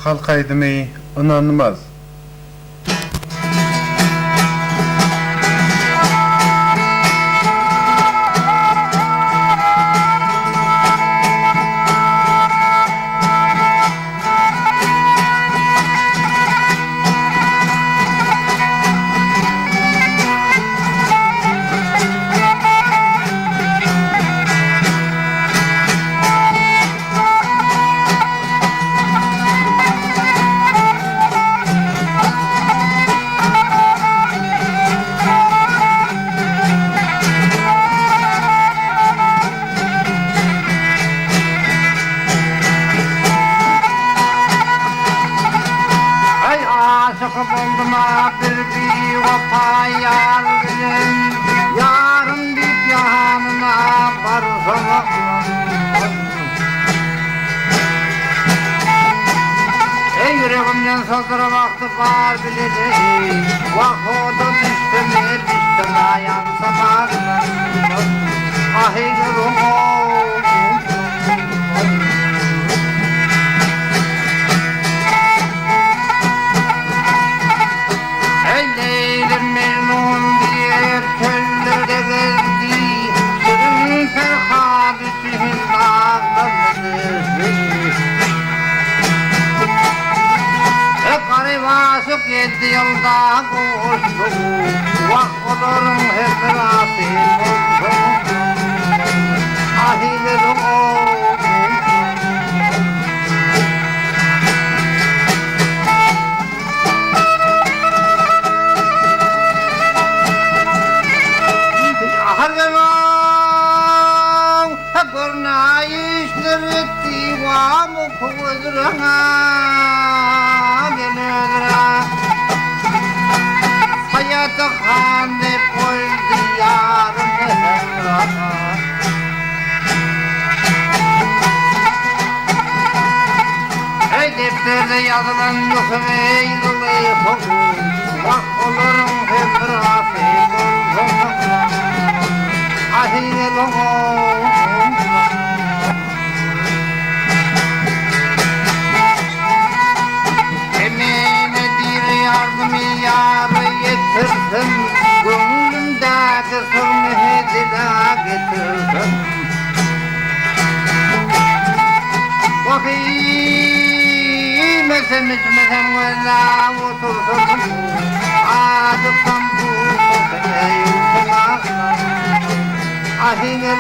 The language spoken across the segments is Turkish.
kalkaydım iyi, inanılmaz. Aşık oldum bir vafa yar gülüm, yarın bir yanına varsam. Ey yüreğimden saldırı vakti var bileceğim, vakoda düştüm ayağım sabahına. Ah ey gülüm memnun bir köllerde gezdi, sürün ferhadisinin dağlarıdır. Karı vasıf 7 yılda koştu, vak olurum hep rasim olsun. Ahilerim hayatı hane koydu yarın ey defterde yazılan yok ey zayıf bak olurum hep rasim olsun. Ahine yarı getirdim, gönlümdeki sırmıhı dile getirdim. Vakit içmesem valla otursam, adıktan bulsam eyvim ağlar. Ahine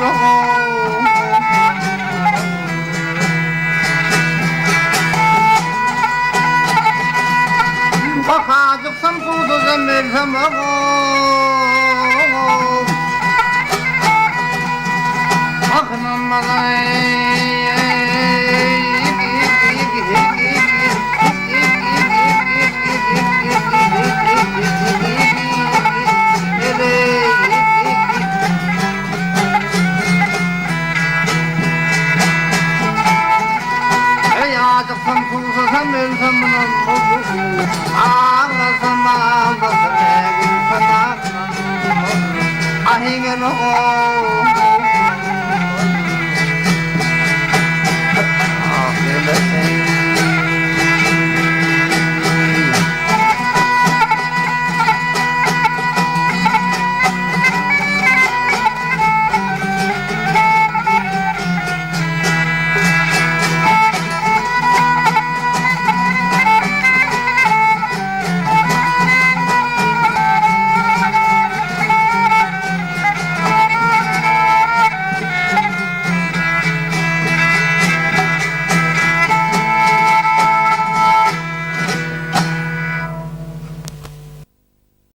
bakacıksam kuzu zemirsem akınanmadan acıksam kuzu zemirsem ağlasam ağlasam ne gülsem ağlasam ahine